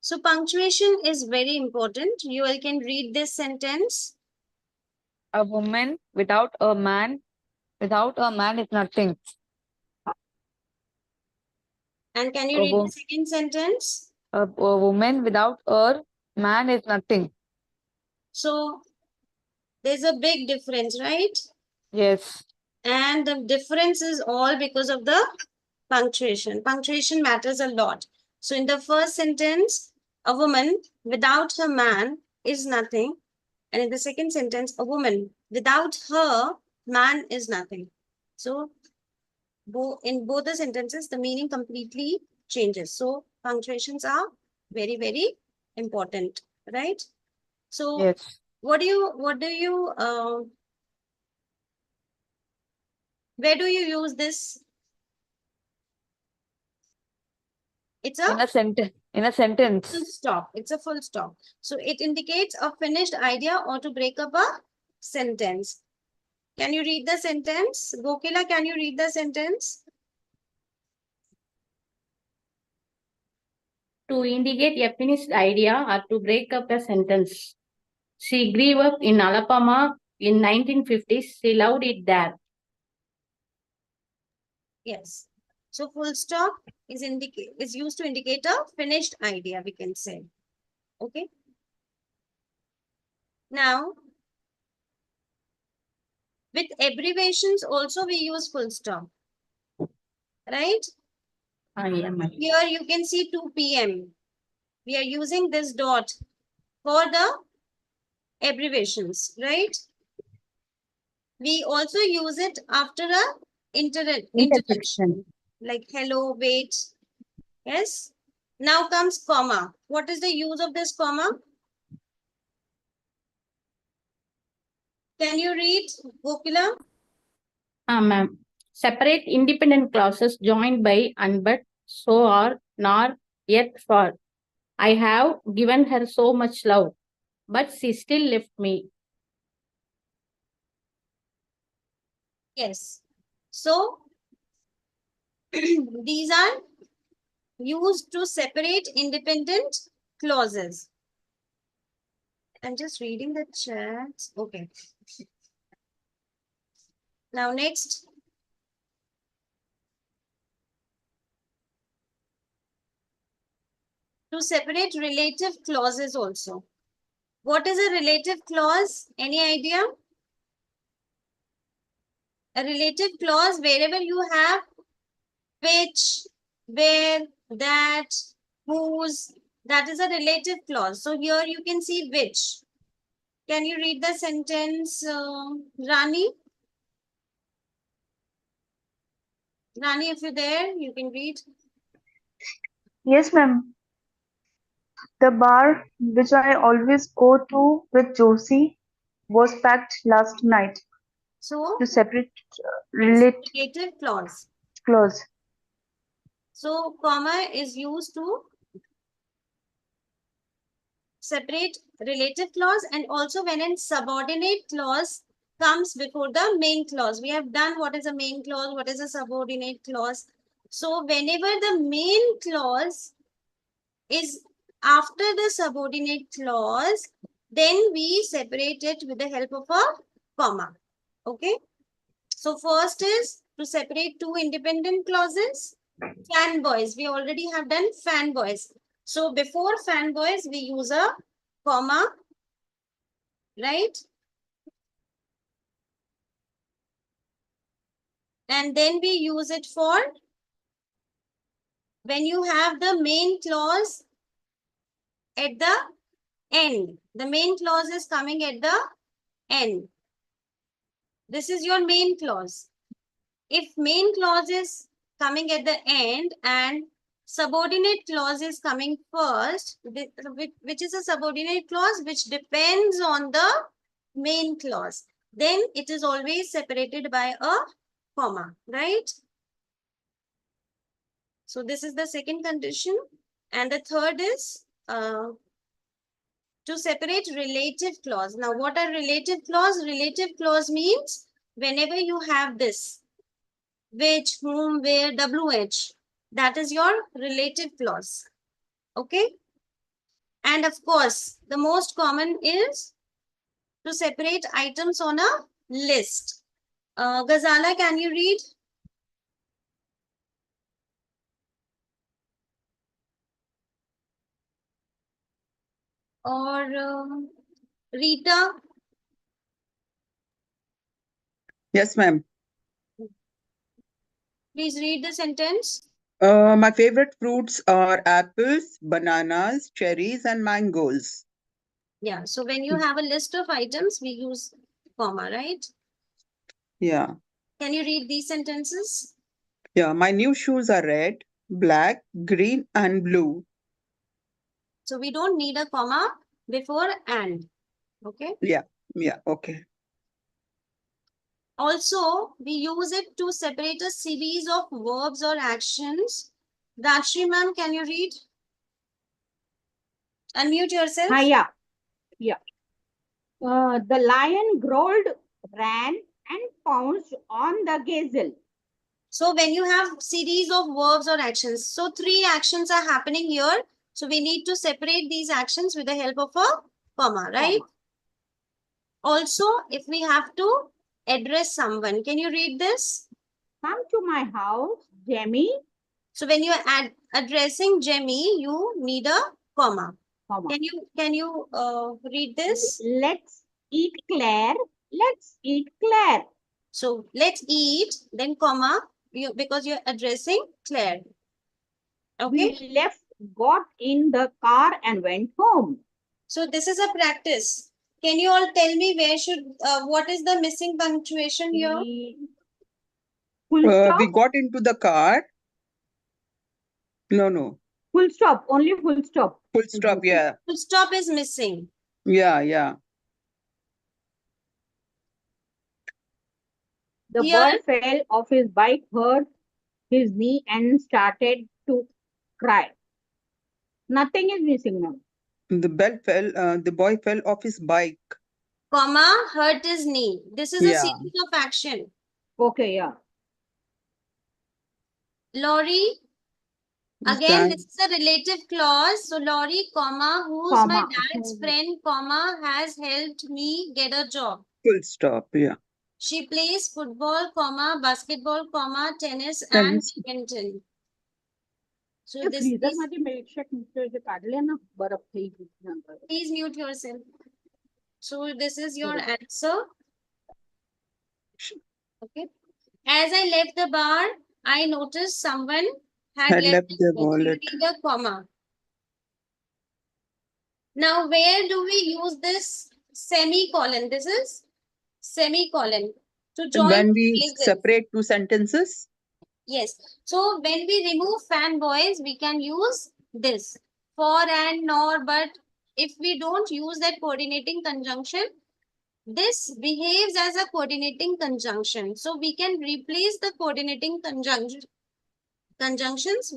So punctuation is very important. You all can read this sentence. A woman without a man is nothing. And can you A, read wo- the second sentence? a woman without a man is nothing. So there's a big difference, right? Yes. And the difference is all because of the punctuation. Punctuation matters a lot. So in the first sentence, a woman without her man is nothing. And in the second sentence, a woman without her man is nothing. So in both the sentences, the meaning completely changes. So punctuations are very, very important, right? So Yes. where do you use this? It's a In a sentence. In a full sentence. stop. It's a full stop. So it indicates a finished idea or to break up a sentence. Can you read the sentence? Gokila, can you read the sentence? To indicate a finished idea or to break up a sentence. She grew up in Alabama in 1950s. She loved it there. Yes. So full stop is used to indicate a finished idea, we can say. Okay. Now, with abbreviations also we use full stop. Right? Here you can see 2 p.m. We are using this dot for the abbreviations, right? We also use it after a introduction, like hello, wait. Yes. Now comes comma. What is the use of this comma? Can you read, Gokila? Ma'am. Separate independent clauses joined by and but, so are, nor, yet for. I have given her so much love, but she still left me. Yes. So these are used to separate independent clauses. I'm just reading the chat. Okay. Now next. To separate relative clauses also. What is a relative clause? Any idea? A relative clause wherever you have which, where, that, whose, that is a relative clause. So here you can see which. Can you read the sentence, Rani? Rani, if you're there, you can read. Yes, ma'am. The bar which I always go to with Josie was packed last night. So, To separate it's relate relative clause. clause. So, comma is used to separate relative clause, and also when a subordinate clause comes before the main clause. We have done what is a main clause, what is a subordinate clause. So, whenever the main clause is after the subordinate clause, then we separate it with the help of a comma. Okay. So first is to separate two independent clauses. Fanboys. We already have done fanboys. So before fanboys, we use a comma, right? And then we use it for when you have the main clause at the end. The main clause is coming at the end. This is your main clause. If main clause is coming at the end and subordinate clause is coming first, which is a subordinate clause which depends on the main clause, then it is always separated by a comma, right? So this is the second condition. And the third is to separate relative clause. Now, what are relative clause? Relative clause means whenever you have this, which, whom, where, WH, that is your relative clause. Okay. And of course, the most common is to separate items on a list. Ghazala, can you read? Or Rita? Yes, ma'am. Please read the sentence. My favorite fruits are apples, bananas, cherries, and mangoes. Yeah, so when you have a list of items, we use comma, right? Yeah. Can you read these sentences? Yeah. My new shoes are red, black, green, and blue. So we don't need a comma before and. Okay. Yeah. Yeah. Okay. Also, we use it to separate a series of verbs or actions. Rajshri ma'am, can you read? Unmute yourself. Yeah. Yeah. The lion growled, ran, and pounced on the gazelle. So when you have series of verbs or actions, so three actions are happening here. So we need to separate these actions with the help of a comma, right? Comma. Also, if we have to address someone, can you read this? Come to my house, Jemmy. So when you are addressing Jemmy, you need a comma. Comma. Can you read this? Let's eat Claire. Let's eat Claire. So let's eat, then comma, because you're addressing Claire. Okay. We left, got in the car, and went home. So this is a practice. Can you all tell me what is the missing punctuation here? Full stop. We got into the car. No. Full stop. Only full stop. Full stop. Yeah. Full stop is missing. Yeah. The Here, boy fell off his bike, hurt his knee, and started to cry. Nothing is missing now. The boy fell off his bike. comma, hurt his knee. This is a Yeah. series of action. Okay, yeah. Laurie, again, this is a relative clause. So Laurie, comma, who's my dad's friend, comma, has helped me get a job. Full stop. Yeah. She plays football, comma, basketball, comma, tennis, and Tennis. badminton. So ते this freezer is, मध्ये milkshake mixer काढले ना बरफ થઈ ગયું नंतर. please mute yourself. So this is your answer. Okay. As I left the bar, I noticed someone had left the the wallet. comma. Now, where do we use this semicolon? This is semicolon to join When we phrases. separate two sentences. Yes. So when we remove fanboys, we can use this for and nor, but if we don't use that coordinating conjunction, this behaves as a coordinating conjunction. So we can replace the coordinating conjunctions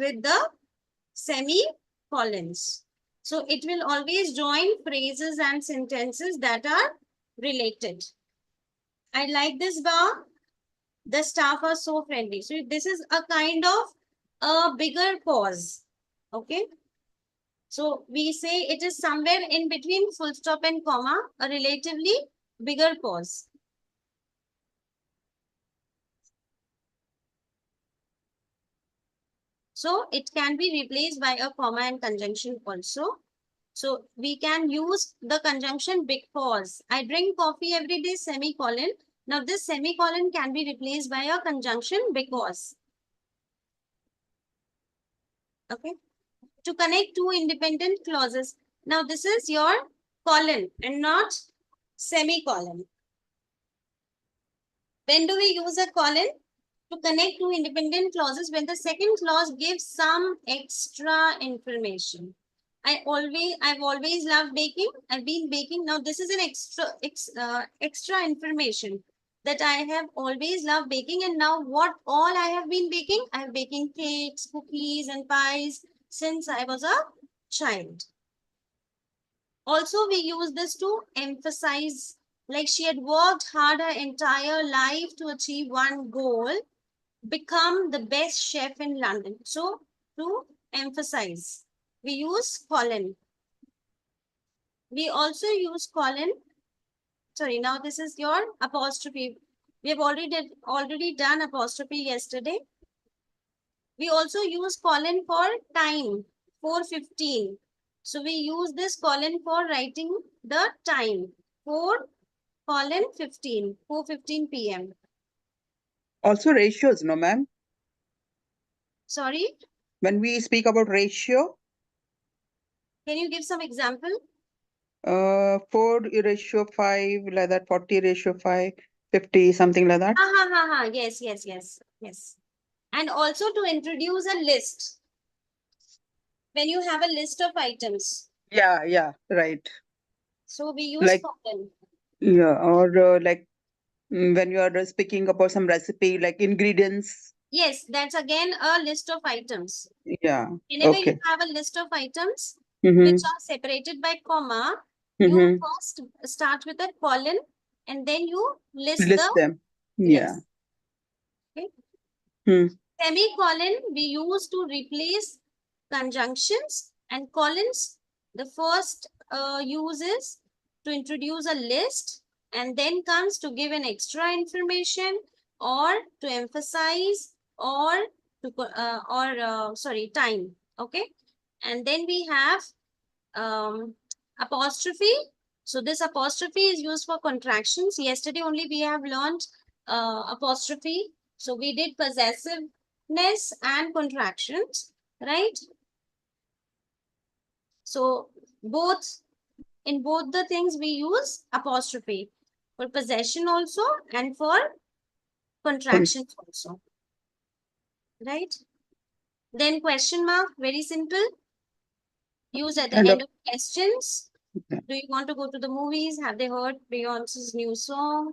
with the semicolons. So it will always join phrases and sentences that are related. I like this bar. The staff are so friendly. So this is a kind of a bigger pause. Okay. So we say it is somewhere in between full stop and comma, a relatively bigger pause. So it can be replaced by a comma and conjunction also. So we can use the conjunction because. I drink coffee every day, semicolon. Now this semicolon can be replaced by a conjunction because. Okay. To connect two independent clauses. Now this is your colon and not semicolon. When do we use a colon? To connect two independent clauses when the second clause gives some extra information. I've always loved baking. I've been baking. Now this is an extra information that I have always loved baking. And now what all I have been baking? I have baking cakes, cookies and pies since I was a child. Also, we use this to emphasize like she had worked hard her entire life to achieve one goal, become the best chef in London. So to emphasize, we use Colin. We also use Colin. Sorry, now this is your apostrophe. We have already done apostrophe yesterday. We also use colon for time, 4:15. So we use this colon for writing the time, 4:15, 4:15 p.m. Also ratios, no, ma'am? Sorry, When we speak about ratio, can you give some example? 4:5, like that, 40:5, 50, something like that. Yes, yes, yes, yes. And also to introduce a list. When you have a list of items, Yeah, right. so we use Like, colon. yeah, or like when you are speaking about some recipe, like ingredients. Yes, that's again a list of items. Yeah, Whenever you okay. have a list of items Mm-hmm. which are separated by comma, you Mm-hmm. first start with a colon and then you list the, List them. Yeah. yes. Okay. Hmm. Semicolon we use to replace conjunctions, and colons, the first use is to introduce a list, and then comes to give an extra information or to emphasize or to sorry, time. Okay. And then we have apostrophe. So this apostrophe is used for contractions. Yesterday only we have learned apostrophe. So we did possessiveness and contractions, right? So both, in both the things we use apostrophe for possession also and for contractions also, right? Then question mark, very simple. Use at the And end of questions. yeah. Do you want to go to the movies? Have they heard Beyonce's new song?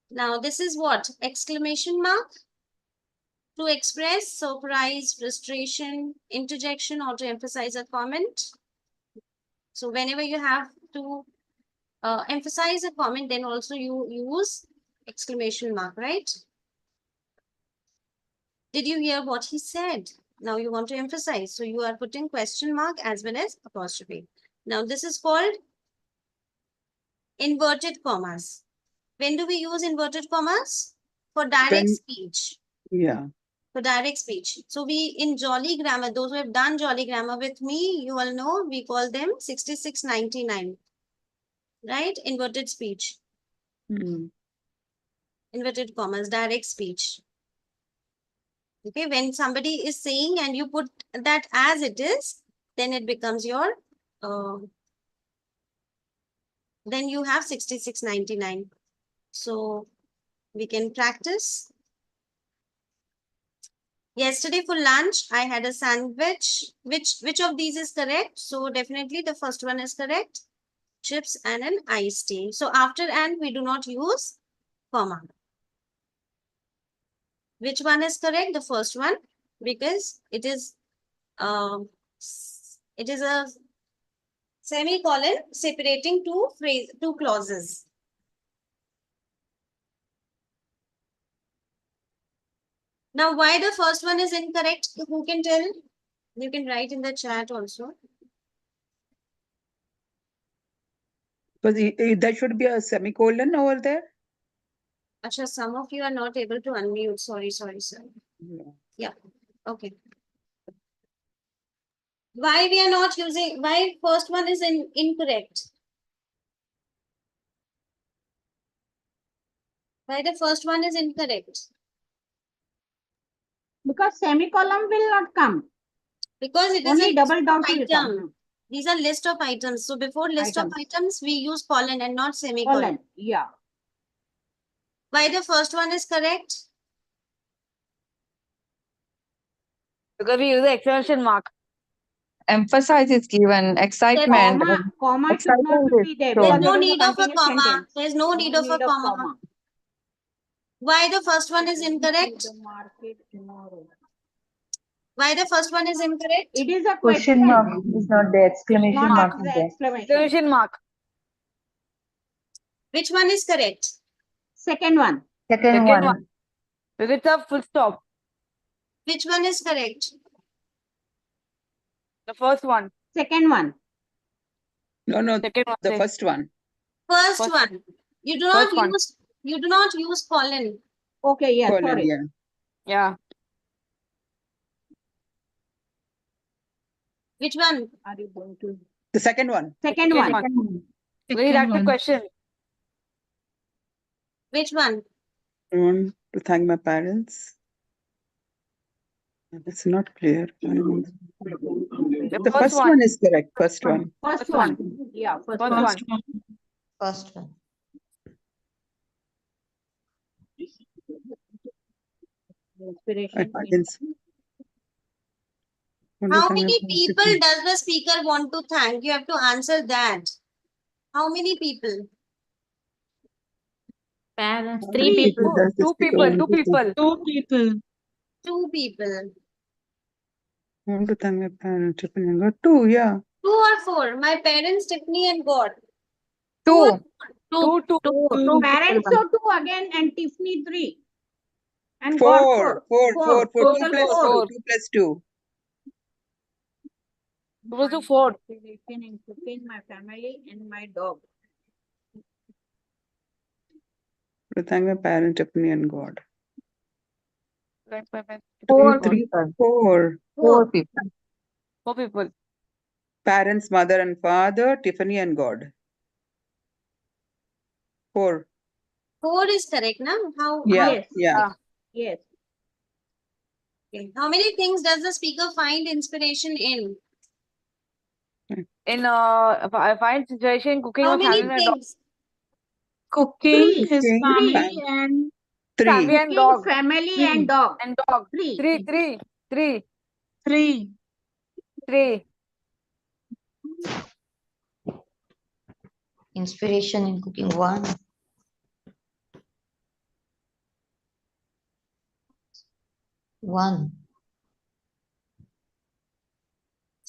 Now this is what? Exclamation mark. To express surprise, frustration, interjection, or to emphasize a comment. So whenever you have to emphasize a comment, then also you use exclamation mark, right? Did you hear what he said? Now you want to emphasize. So you are putting question mark as well as apostrophe. Now this is called inverted commas. When do we use inverted commas? For direct When, speech. yeah. For direct speech. So we, in Jolly Grammar, those who have done Jolly Grammar with me, you all know, we call them 6699. Right? Inverted speech. Hmm. Inverted commas, direct speech. Okay, when somebody is saying and you put that as it is, then it becomes your, then you have 6699. So we can practice. Yesterday for lunch, I had a sandwich. Which of these is correct? So definitely the first one is correct. Chips and an iced tea. So after and we do not use comma. Which one is correct? The first one, because um it is a semicolon separating two clauses. Now, why the first one is incorrect? Who can tell? You can write in the chat also. Because there should be a semicolon over there. Acha, some of you are not able to unmute. Sorry, sorry. Yeah. Yeah, okay. Why we are not using, why first one is incorrect? Why the first one is incorrect? Because semicolon will not come. Because it is Only a double list dot of will come. items. These are list of items. So before list of items, we use colon and not semicolon. Colon, yeah. Why the first one is correct? Because we use the exclamation mark. Emphasize is given, excitement. Comma should not Excitement is be there. There's shown. no Because need it is of a continuous comma. sentence. There's no need of a comma. Why the first one is incorrect? Why the first one is incorrect? It is a Question mark is not there. It's Exclamation not mark the is there. exclamation. Exclamation mark. Which one is correct? Second one. Second Second one. one. Because it's a full stop. Which one is correct? The first one. Second one. No, Second one. the say. first one. First First- one. You do not First one. use colon. Okay, yeah, Colon, sorry. yeah. Yeah. Which one? Are you going to? The second one. Second Second one. one. Read out the question. Which one? I want to thank my parents. It's not clear. The first one is correct. First one. First First one. one. Yeah, first First one. one. First one. Inspiration. How many people does the speaker want to thank? You have to answer that. How many people? Parents. How Three many people. does the Two speaker people. want Two to thank? people. Two people. Two people. I want to thank my parents. Two, yeah. 2 or 4? My parents, Tiffany and God. Two. Two. Parents so two again and Tiffany 3. And Four. God 4. Four. Total 2 plus 2. four. 2 plus 2. It was to 4. In cooking, my family and my dog. To thank my parents, Tiffany and God. Four 2, 3, people. 4. Four people. 4 people. Parents, mother and father, Tiffany and God. 4. 4 is correct, na? Yeah. Yes. Yeah. Yes. Okay. How many things does the speaker find inspiration in? In I find situation cooking How or many family and dog. things? Cooking, Three. his Cooking, family, and Family 3. and dog. Family Three. and dog. And dog. 3. Three. 3. Inspiration in cooking, 1. 1.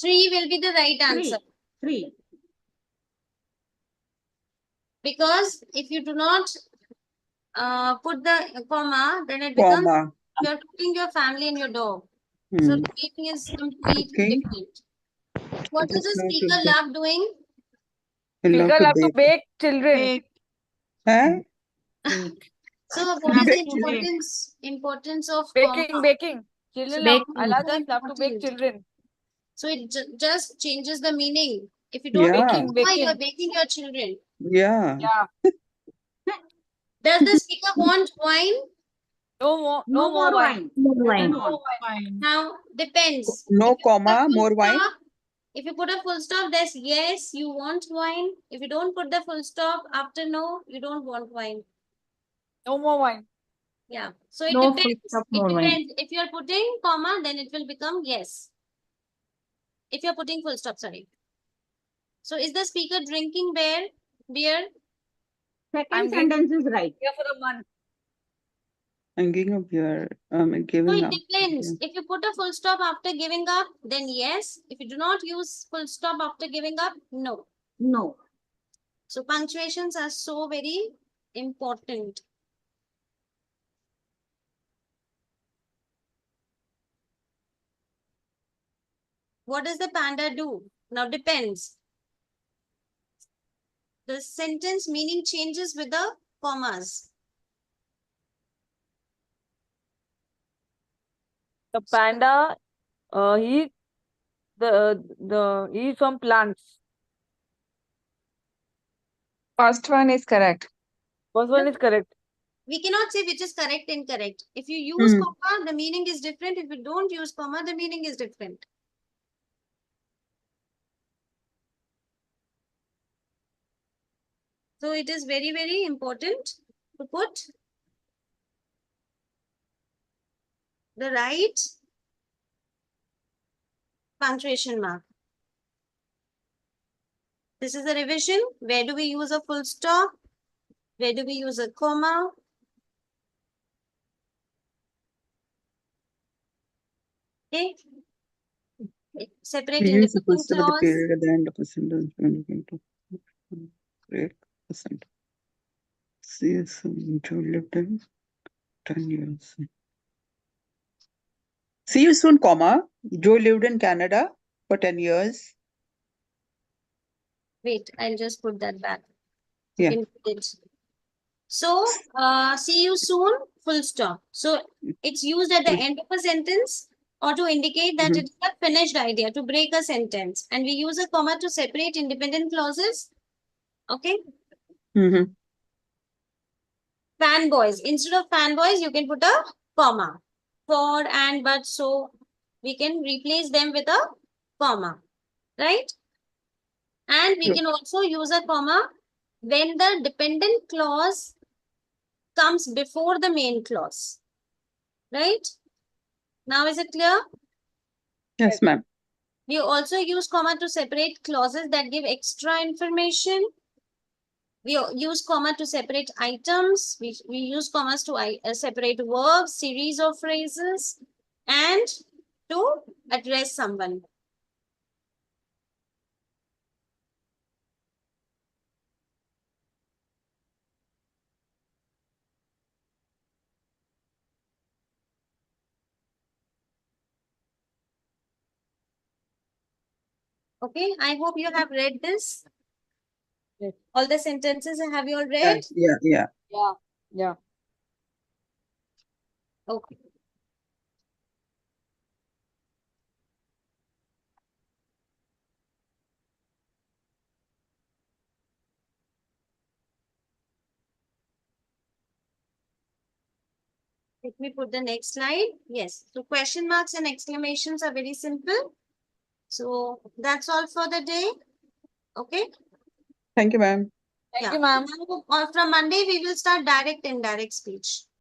3 will be the right answer. 3. Because if you do not put the comma, then it becomes Comma. you are putting your family and your dog. So reading is completely Okay. different. What It does is the not speaker a love doing? Speaker love to bake children. Bake. Huh? So what is the Bake. importance of Baking. comma? Baking. Children love. Allow them love to bake Important. children. So it just changes the meaning. If you don't Yeah. know why you are Baking. baking your children. Yeah. Yeah. Does the speaker want wine? No more wine. Doesn't want. Fine. Now depends. No If you put a comma, full more wine. stop- If you put a full stop, there's yes, you want wine. If you don't put the full stop after no, you don't want wine. No more wine. Yeah. So it No full depends. stop, It more wine. depends. If you're putting comma, then it will become yes. If you're putting full stop, sorry. So is the speaker drinking beer? Second I'm sentence is right. Here for a month. I'm giving up your So giving it up. depends. If you put a full stop after giving up, then yes. If you do not use full stop after giving up, no. No. So punctuations are so very important. What does the panda do? Now depends. The sentence meaning changes with the commas. The panda, he he from plants. First one is correct. First one is correct. We cannot say which is correct, incorrect. If you use comma, the meaning is different. If you don't use comma, the meaning is different. So it is very, very important to put the right punctuation mark. This is a revision. Where do we use a full stop? Where do we use a comma? Okay. Separate We use a full independent stop at the clause. period at the end of a sentence when you going to break the sentence. Yes, Joe lived in 10 years. See you soon, comma. Joe lived in Canada for 10 years. Wait, I'll just put that back. You Yeah. can put it. So, see you soon, full stop. So, it's used at the end of a sentence or to indicate that it's a finished idea, to break a sentence. And we use a comma to separate independent clauses. Okay. Mm-hmm. Fanboys. Instead of fanboys, you can put a comma. For, and, but, so. We can replace them with a comma. Right? And we can also use a comma when the dependent clause comes before the main clause. Right? Now is it clear? Yes, ma'am. We also use comma to separate clauses that give extra information. We use comma to separate items. We use commas to separate verbs, series of phrases, and to address someone. Okay, I hope you have read this. Yes. All the sentences have you all Yeah, read? yeah, yeah. Yeah. Yeah. Okay. Let me put the next slide. Yes. So question marks and exclamations are very simple. So that's all for the day. Okay. Thank you, ma'am. Thank Yeah. you, ma'am. Now, from Monday, we will start direct indirect speech.